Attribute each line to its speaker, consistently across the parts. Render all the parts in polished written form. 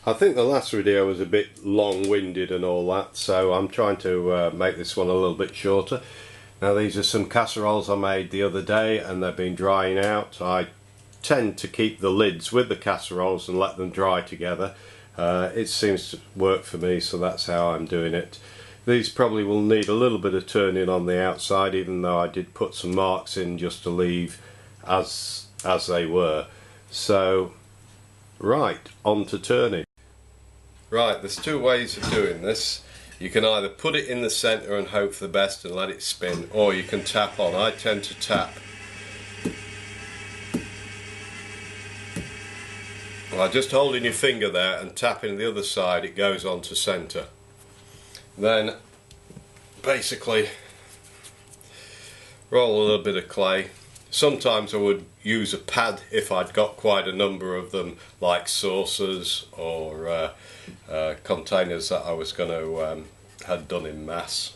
Speaker 1: I think the last video was a bit long-winded and all that, so I'm trying to make this one a little bit shorter. Now these are some casseroles I made the other day and they've been drying out. I tend to keep the lids with the casseroles and let them dry together. It seems to work for me, so that's how I'm doing it. These probably will need a little bit of turning on the outside, even though I did put some marks in just to leave as they were. So right, on to turning. Right, there's two ways of doing this. You can either put it in the centre and hope for the best and let it spin, or you can tap on. I tend to tap. By just holding your finger there and tapping the other side, it goes on to centre. Then basically roll a little bit of clay. Sometimes I would use a pad if I'd got quite a number of them, like saucers or containers that I was going to had done in mass.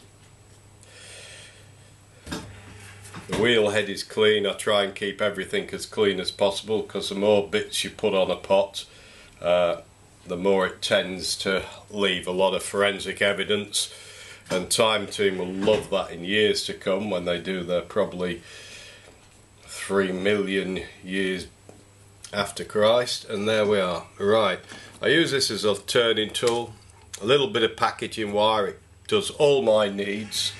Speaker 1: The wheel head is clean. I try and keep everything as clean as possible, because the more bits you put on a pot, the more it tends to leave a lot of forensic evidence, and Time Team will love that in years to come when they do their probably 3 million years after Christ. And there we are. Right, I use this as a turning tool, a little bit of packaging wire. It does all my needs.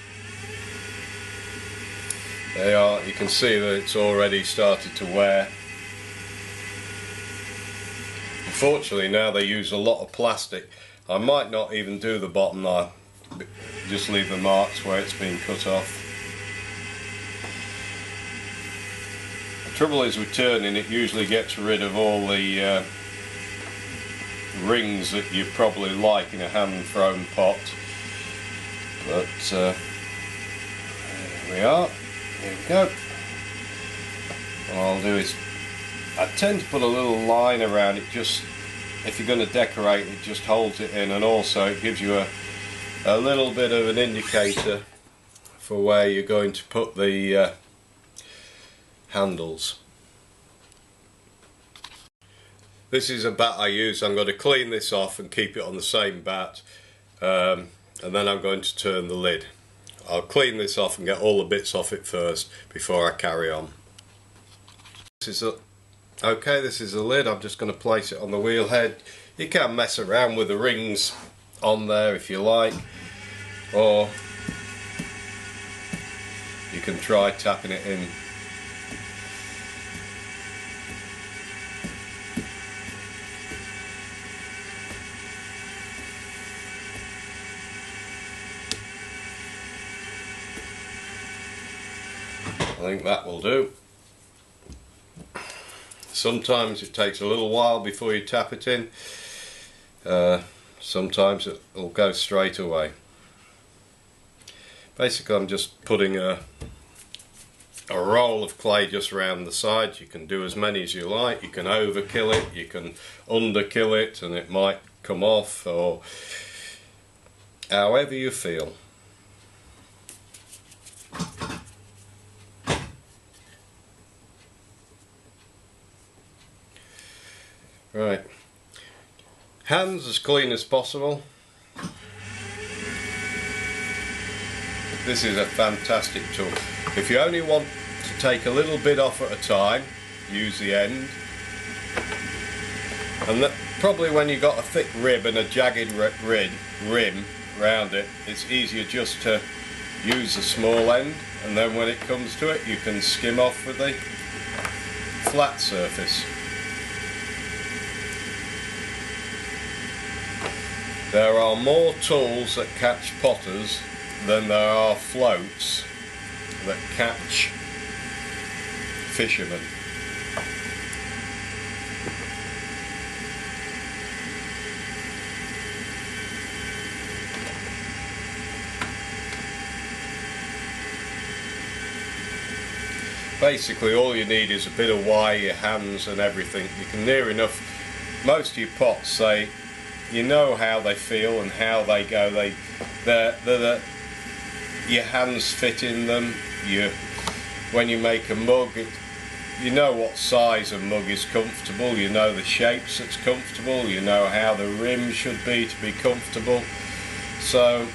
Speaker 1: There you are. You can see that it's already started to wear. Unfortunately now they use a lot of plastic. I might not even do the bottom, I just leave the marks where it's been cut off. The trouble is with turning, it usually gets rid of all the rings that you probably like in a hand thrown pot. But there we are. Here we go. What I'll do is, I tend to put a little line around it, just if you're going to decorate it, just holds it in, and also it gives you a little bit of an indicator for where you're going to put the handles. This is a bat I use. I'm going to clean this off and keep it on the same bat, and then I'm going to turn the lid. I'll clean this off and get all the bits off it first before I carry on. This is the lid. I'm just going to place it on the wheel head. You can mess around with the rings on there if you like, or you can try tapping it in. I think that will do. Sometimes it takes a little while before you tap it in. Sometimes it will go straight away. Basically I'm just putting a roll of clay just around the sides. You can do as many as you like. You can overkill it, you can underkill it and it might come off, or however you feel. Right, hands as clean as possible. This is a fantastic tool. If you only want to take a little bit off at a time, use the end. And that, probably when you've got a thick rib and a jagged rim round it, it's easier just to use the small end, and then when it comes to it you can skim off with the flat surface. There are more tools that catch potters than there are floats that catch fishermen. Basically all you need is a bit of wire, your hands and everything. You can near enough, most of your pots say, you know how they feel and how they go. Your hands fit in them. When you make a mug, you know what size of mug is comfortable, you know the shapes that's comfortable, you know how the rim should be to be comfortable. So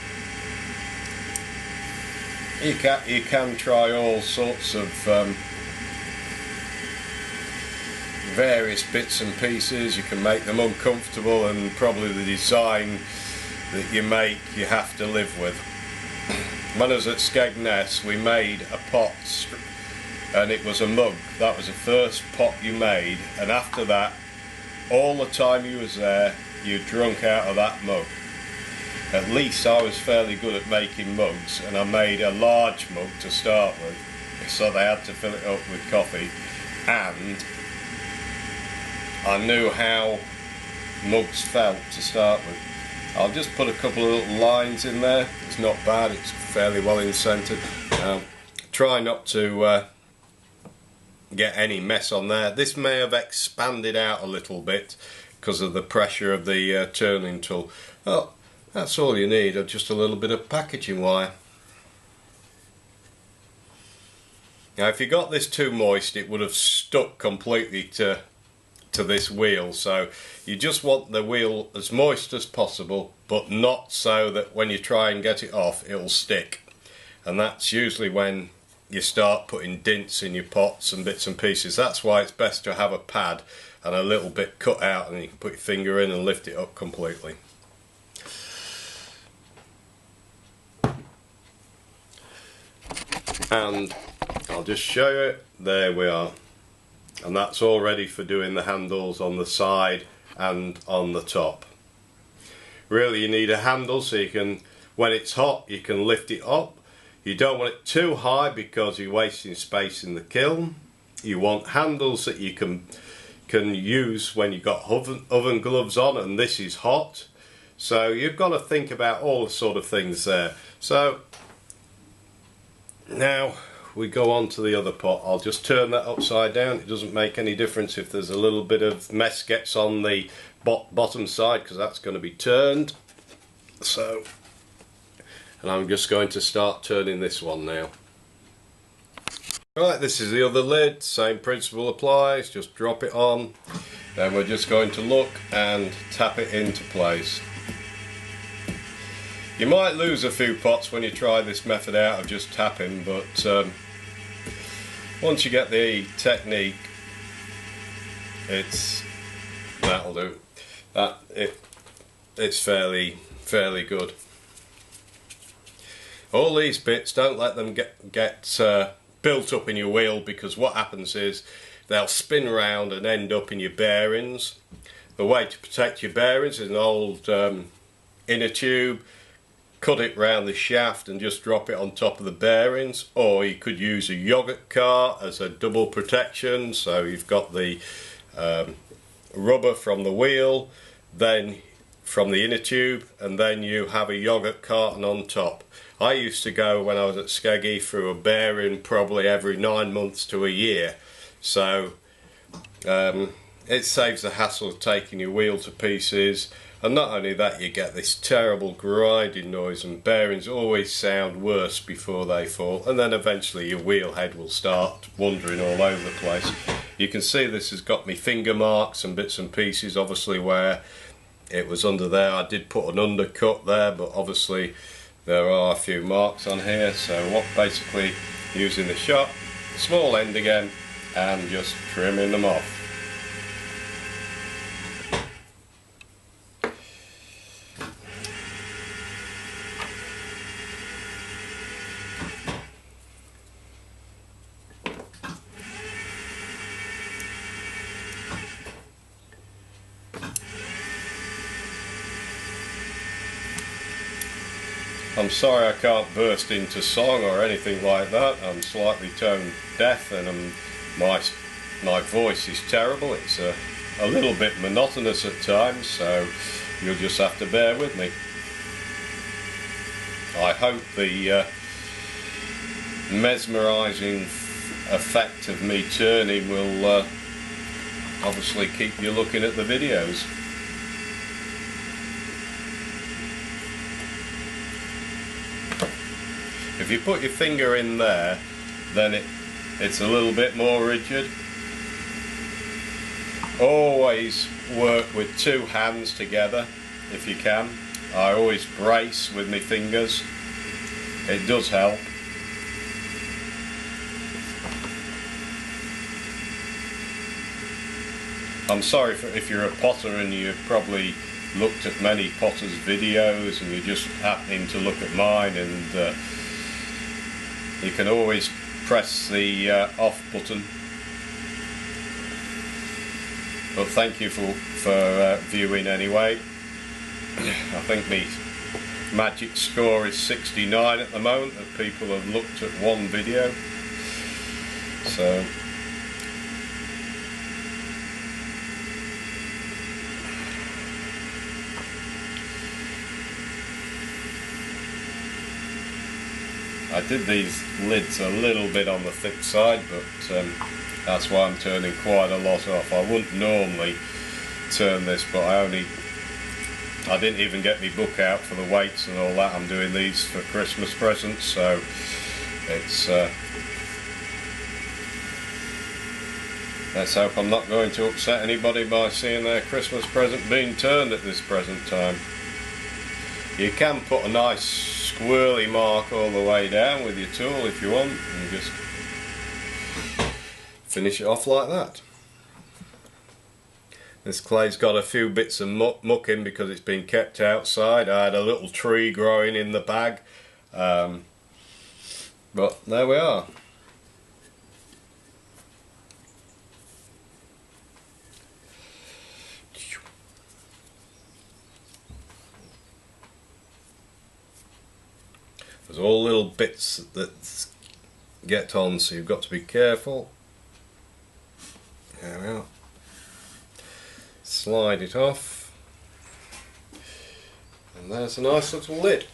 Speaker 1: you can try all sorts of various bits and pieces. You can make them uncomfortable, and probably the design that you make you have to live with. When I was at Skegness, we made a pot, and it was a mug. That was the first pot you made, and after that, all the time you was there, you drunk out of that mug. At least I was fairly good at making mugs, and I made a large mug to start with, so they had to fill it up with coffee, and I knew how mugs felt to start with. I'll just put a couple of little lines in there. It's not bad, it's fairly well incented. Try not to get any mess on there. This may have expanded out a little bit because of the pressure of the turning tool. Oh, that's all you need, just a little bit of packaging wire. Now if you got this too moist, it would have stuck completely to this wheel, so you just want the wheel as moist as possible, but not so that when you try and get it off it'll stick, and that's usually when you start putting dints in your pots and bits and pieces. That's why it's best to have a pad and a little bit cut out, and you can put your finger in and lift it up completely. And I'll just show you, there we are. And that's all ready for doing the handles on the side and on the top. Really you need a handle so you can, when it's hot, you can lift it up. You don't want it too high because you're wasting space in the kiln. You want handles that you can use when you've got oven gloves on and this is hot. So you've got to think about all the sort of things there. So now we go on to the other pot. I'll just turn that upside down. It doesn't make any difference if there's a little bit of mess gets on the bottom side, because that's going to be turned. So, and I'm just going to start turning this one now. Right, this is the other lid. Same principle applies. Just drop it on. Then we're just going to look and tap it into place. You might lose a few pots when you try this method out of just tapping, but once you get the technique, that'll do. It's fairly good. All these bits, don't let them get built up in your wheel, because what happens is they'll spin round and end up in your bearings. The way to protect your bearings is an old inner tube. Cut it round the shaft and just drop it on top of the bearings, or you could use a yogurt cart as a double protection, so you've got the rubber from the wheel, then from the inner tube, and then you have a yogurt carton on top. I used to go, when I was at Skeggy, through a bearing probably every 9 months to a year, so it saves the hassle of taking your wheel to pieces. And not only that, you get this terrible grinding noise, and bearings always sound worse before they fall, and then eventually your wheel head will start wandering all over the place. You can see this has got me finger marks and bits and pieces, obviously where it was under there. I did put an undercut there, but obviously there are a few marks on here, so what basically using the small end again and just trimming them off. I'm sorry I can't burst into song or anything like that. I'm slightly tone deaf, and my voice is terrible. It's a little bit monotonous at times, so you'll just have to bear with me. I hope the mesmerising effect of me turning will obviously keep you looking at the videos. If you put your finger in there, then it's a little bit more rigid. Always work with two hands together if you can. I always brace with my fingers. It does help. I'm sorry if you're a potter and you've probably looked at many potters videos and you're just happening to look at mine, and you can always press the off button. But thank you for viewing anyway. I think the magic score is 69 at the moment that people have looked at one video. So I did these lids a little bit on the thick side, but that's why I'm turning quite a lot off. I wouldn't normally turn this, but I didn't even get my book out for the weights and all that. I'm doing these for Christmas presents, so it's let's hope I'm not going to upset anybody by seeing their Christmas present being turned at this present time. You can put a nice squirrely mark all the way down with your tool if you want, and just finish it off like that. This clay's got a few bits of muck in because it's been kept outside. I had a little tree growing in the bag, but there we are. There's all little bits that get on, so you've got to be careful. There we are. Slide it off, and there's a nice little lid.